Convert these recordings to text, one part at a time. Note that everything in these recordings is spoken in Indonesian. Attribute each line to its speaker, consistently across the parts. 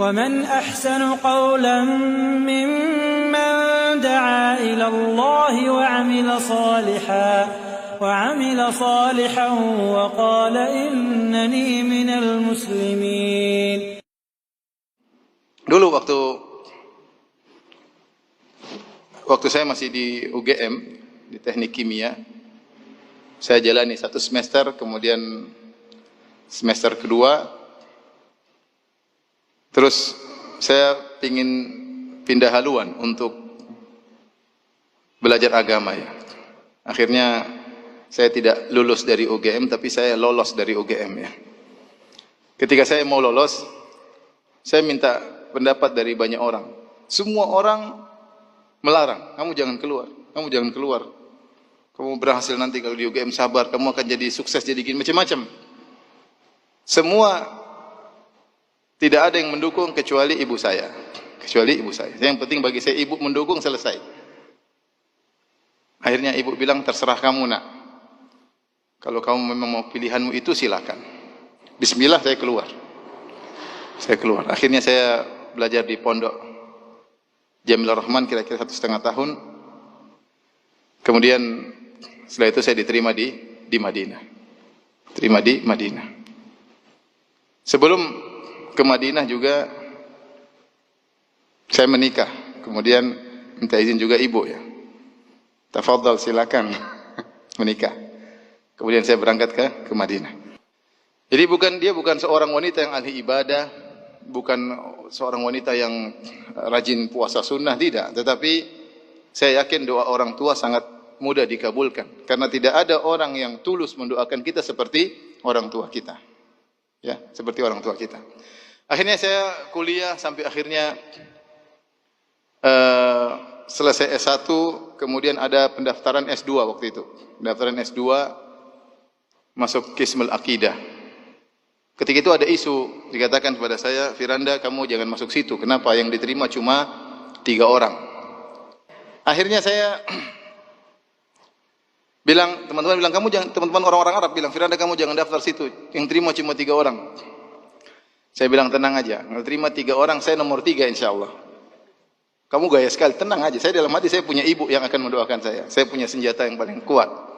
Speaker 1: ومن أحسن قولا ممن دعا إلى الله وعمل صالحا وقال إنني من المسلمين.
Speaker 2: Dulu waktu saya masih di UGM, di Teknik Kimia, saya jalani 1 semester, kemudian semester kedua, terus saya ingin pindah haluan untuk belajar agama ya. Akhirnya saya tidak lulus dari UGM, tapi saya lolos dari UGM ya. Ketika saya mau lolos, saya minta pendapat dari banyak orang. Semua orang melarang, kamu jangan keluar, kamu jangan keluar. Kamu berhasil nanti kalau di UGM, sabar, kamu akan jadi sukses, jadi gini, macam-macam. Semua tidak ada yang mendukung kecuali ibu saya. Yang penting bagi saya ibu mendukung, selesai. Akhirnya ibu bilang, terserah kamu nak. Kalau kamu memang mau pilihanmu itu silakan. Bismillah, saya keluar. Akhirnya saya belajar di pondok Jamil Rahman kira-kira 1,5 tahun. Kemudian setelah itu saya diterima di Madinah. Terima di Madinah. Sebelum ke Madinah juga saya menikah. Kemudian minta izin juga ibu ya. Tafadhal, silakan menikah. Kemudian saya berangkat ke Madinah. Jadi dia bukan seorang wanita yang ahli ibadah, bukan seorang wanita yang rajin puasa sunnah, tidak. Tetapi saya yakin doa orang tua sangat mudah dikabulkan. Karena tidak ada orang yang tulus mendoakan kita seperti orang tua kita. Ya, seperti orang tua kita. Akhirnya saya kuliah sampai akhirnya selesai S1, kemudian ada pendaftaran S2 waktu itu. Pendaftaran S2 masuk Qismul Aqidah. Ketika itu ada isu, dikatakan kepada saya, Firanda, kamu jangan masuk situ. Kenapa? Yang diterima cuma 3 orang. Akhirnya saya bilang, teman-teman bilang, teman-teman orang-orang Arab bilang, Firanda, kamu jangan daftar situ. Yang terima cuma 3 orang. Saya bilang, tenang aja. Kalau terima 3 orang, saya nomor 3 insya Allah. Kamu gaya sekali, tenang aja. Saya dalam hati, saya punya ibu yang akan mendoakan saya. Saya punya senjata yang paling kuat.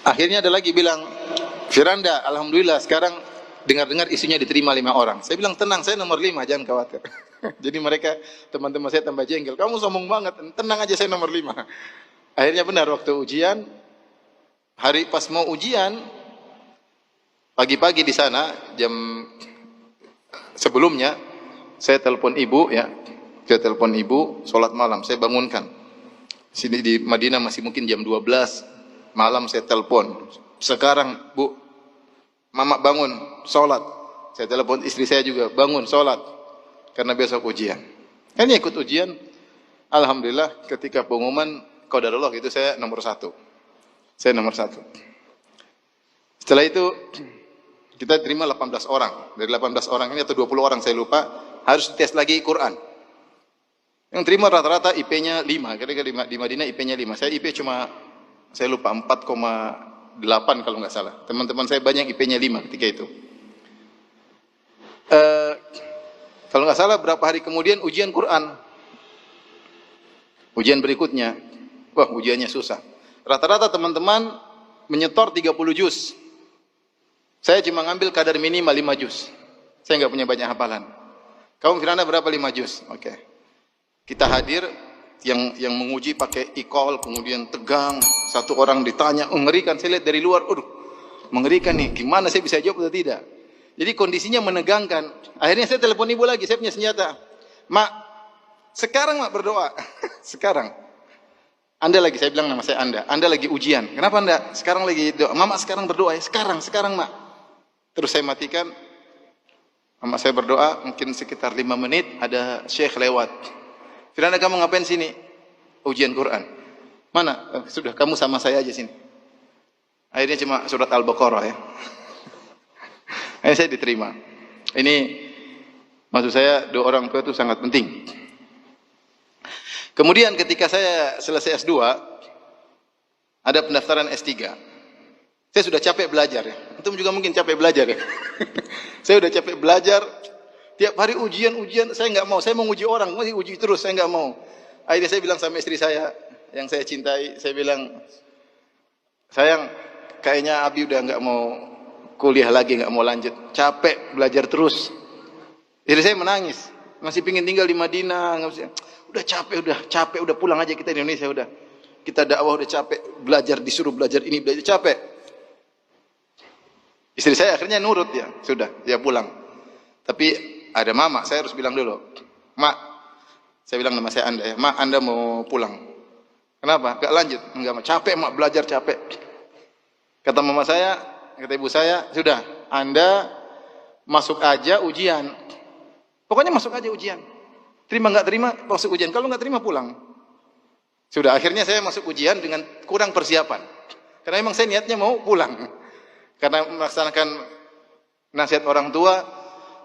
Speaker 2: Akhirnya ada lagi bilang, Firanda, alhamdulillah sekarang dengar-dengar isunya diterima 5 orang. Saya bilang, tenang, saya nomor 5, jangan khawatir. Jadi mereka, teman-teman saya tambah jengkel. Kamu sombong banget, tenang aja, saya nomor 5. Akhirnya benar, waktu ujian, hari pas mau ujian, pagi-pagi di sana, jam sebelumnya, saya telepon ibu ya. Saya telepon ibu, sholat malam, saya bangunkan. Sini di Madinah masih mungkin jam 12 malam, saya telepon. Sekarang, Bu, Mama bangun, sholat. Saya telepon istri saya juga, bangun, sholat. Karena besok ujian. Kan ikut ujian. Alhamdulillah, ketika pengumuman, qadarullah itu saya nomor 1. Saya nomor 1. Setelah itu, kita terima 18 orang. Dari 18 orang ini, atau 20 orang, saya lupa, harus tes lagi Quran. Yang terima rata-rata IP-nya 5. Kira-kira di Madinah IP-nya 5. Saya IP cuma, saya lupa, 4,8 kalau nggak salah. Teman-teman saya banyak IP-nya 5 ketika itu. Kalau nggak salah berapa hari kemudian ujian Quran. Ujian berikutnya. Wah, ujiannya susah. Rata-rata teman-teman menyetor 30 juz. Saya cuma ngambil kadar minimal 5 juz. Saya nggak punya banyak hafalan. Kamu Firanda berapa 5 juz? Oke. Kita hadir. Yang menguji pakai e-call, kemudian tegang, satu orang ditanya, mengerikan, saya lihat dari luar, mengerikan nih, gimana saya bisa jawab atau tidak. Jadi kondisinya menegangkan. Akhirnya saya telepon ibu lagi, saya punya senjata. Mak, sekarang mak berdoa. Sekarang. Anda lagi, saya bilang nama saya Anda lagi ujian. Kenapa Anda? Sekarang lagi doa. Mama sekarang berdoa ya, sekarang mak. Terus saya matikan. Mama saya berdoa, mungkin sekitar 5 menit, ada syekh lewat. Firanda, kamu ngapain sini? Ujian Quran. Mana? Sudah, kamu sama saya aja sini. Akhirnya cuma surat Al-Baqarah ya. Akhirnya saya diterima. Ini maksud saya doa orang tua itu sangat penting. Kemudian ketika saya selesai S2, ada pendaftaran S3. Saya sudah capek belajar ya. Antum juga mungkin capek belajar ya. Saya sudah capek belajar. Tiap hari ujian, saya nggak mau. Saya mau uji orang, masih uji terus, saya nggak mau. Akhirnya saya bilang sama istri saya, yang saya cintai, saya bilang, sayang, kayaknya Abi udah nggak mau kuliah lagi, nggak mau lanjut. Capek belajar terus. Jadi saya menangis. Masih pingin tinggal di Madinah. Udah capek, udah pulang aja kita di Indonesia udah. Kita dakwah udah capek, belajar disuruh belajar ini, belajar capek. Istri saya akhirnya nurut ya, sudah, dia pulang. Tapi ada mama, saya harus bilang dulu, Mak, saya bilang nama saya Anda ya, Mak, Anda mau pulang. Kenapa? Gak lanjut, enggak, capek Mak, belajar capek. Kata mama saya, kata ibu saya, sudah, Anda masuk aja ujian. Pokoknya masuk aja ujian. Terima nggak terima, masuk ujian. Kalau nggak terima pulang. Sudah, akhirnya saya masuk ujian dengan kurang persiapan. Karena memang saya niatnya mau pulang. Karena melaksanakan nasihat orang tua,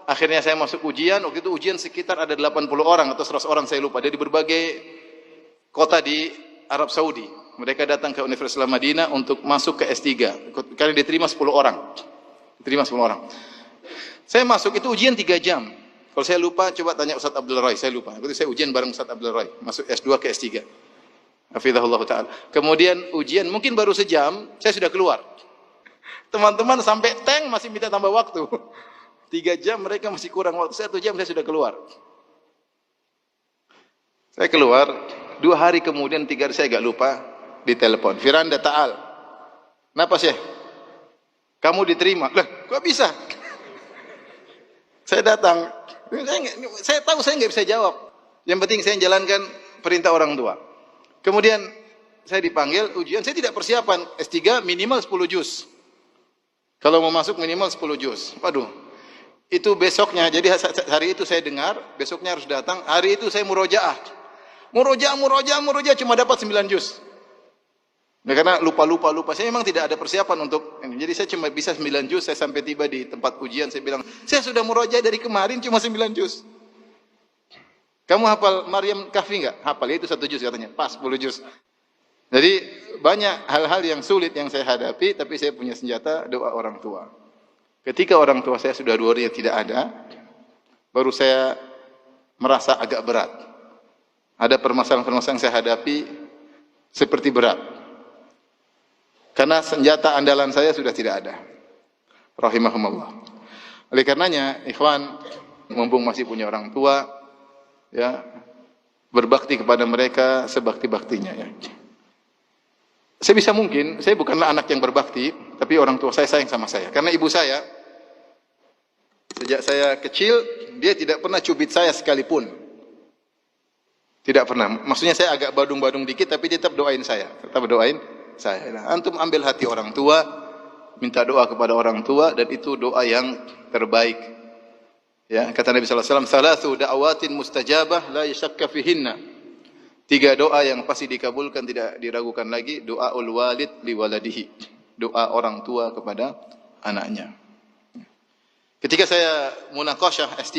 Speaker 2: akhirnya saya masuk ujian. Waktu itu ujian sekitar ada 80 orang atau 100 orang, saya lupa. Dari berbagai kota di Arab Saudi. Mereka datang ke Universitas Madinah untuk masuk ke S3. Karena diterima 10 orang. Diterima 10 orang. Saya masuk itu ujian 3 jam. Kalau saya lupa, coba tanya Ustaz Abdul Roy. Saya lupa. Waktu itu saya ujian bareng Ustaz Abdul Roy. Masuk S2 ke S3. Hafizahullah ta'ala. Kemudian ujian mungkin baru sejam, saya sudah keluar. Teman-teman sampai tank masih minta tambah waktu. 3 jam mereka masih kurang waktu. 1 jam saya sudah keluar. Saya keluar, 2 hari kemudian, 3 hari saya agak lupa, ditelepon. Firanda Ta'al. Kenapa Syekh? Kamu diterima. Lah, kok bisa? Saya datang. Saya tahu saya nggak bisa jawab. Yang penting saya jalankan perintah orang tua. Kemudian saya dipanggil ujian. Saya tidak persiapan. S3 minimal 10 juz. Kalau mau masuk minimal 10 juz. Waduh. Itu besoknya. Jadi hari itu saya dengar. Besoknya harus datang. Hari itu saya murojaah. Murojaah. Cuma dapat 9 juz. Nah, karena lupa. Saya memang tidak ada persiapan untuk ini. Jadi saya cuma bisa 9 juz. Saya sampai tiba di tempat ujian. Saya bilang, saya sudah murojaah dari kemarin cuma 9 juz. Kamu hafal Maryam Kahfi enggak? Hafal, itu 1 juz katanya. Pas 10 juz. Jadi banyak hal-hal yang sulit yang saya hadapi. Tapi saya punya senjata doa orang tua. Ketika orang tua saya sudah 2 hari tidak ada, baru saya merasa agak berat. Ada permasalahan-permasalahan yang saya hadapi seperti berat. Karena senjata andalan saya sudah tidak ada. Rahimahumullah. Oleh karenanya, ikhwan, mumpung masih punya orang tua, ya, berbakti kepada mereka sebakti-baktinya ya. Sebisa mungkin, saya bukanlah anak yang berbakti, tapi orang tua saya sayang sama saya. Karena ibu saya, sejak saya kecil, dia tidak pernah cubit saya sekalipun. Tidak pernah. Maksudnya saya agak badung-badung dikit, tapi dia tetap doain saya. Tetap doain saya. Nah, antum ambil hati orang tua, minta doa kepada orang tua, dan itu doa yang terbaik. Ya, kata Nabi sallallahu alaihi wasallam, "Thalathu da'awatin mustajabah la yashakka fihinna." 3 doa yang pasti dikabulkan, tidak diragukan lagi. Doaul walid li waladihi. Doa orang tua kepada anaknya. Ketika saya munaqasyah S3,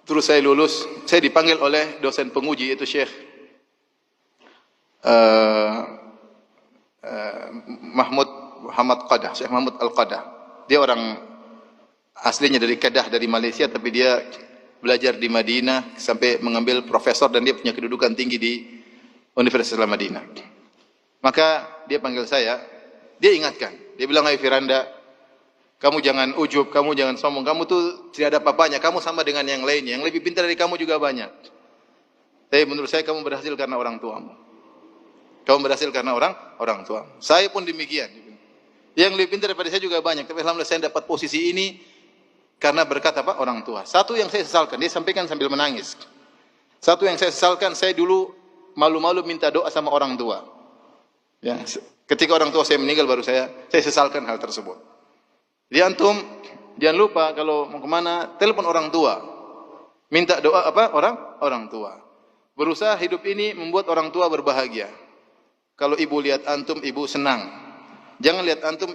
Speaker 2: terus saya lulus, saya dipanggil oleh dosen penguji, yaitu Syekh Mahmud Qadah, Syekh Mahmud Al-Qadah. Dia orang aslinya dari Kedah, dari Malaysia, tapi dia belajar di Madinah sampai mengambil profesor dan dia punya kedudukan tinggi di Universitas Madinah. Maka dia panggil saya, dia ingatkan, dia bilang, "Hai Firanda, kamu jangan ujub, kamu jangan sombong, kamu tuh tidak ada apa-apanya, kamu sama dengan yang lainnya, yang lebih pintar dari kamu juga banyak. Tapi menurut saya kamu berhasil karena orang tuamu. Kamu berhasil karena orang tua. Saya pun demikian. Yang lebih pintar daripada saya juga banyak, tapi alhamdulillah saya dapat posisi ini karena berkat apa? Orang tua. Satu yang saya sesalkan, dia sampaikan sambil menangis. Satu yang saya sesalkan, saya dulu malu-malu minta doa sama orang tua. Ya, ketika orang tua saya meninggal baru saya sesalkan hal tersebut. Jadi antum jangan lupa kalau mau kemana, telepon orang tua. Minta doa apa? Orang tua. Berusaha hidup ini membuat orang tua berbahagia. Kalau ibu lihat antum, ibu senang. Jangan lihat antum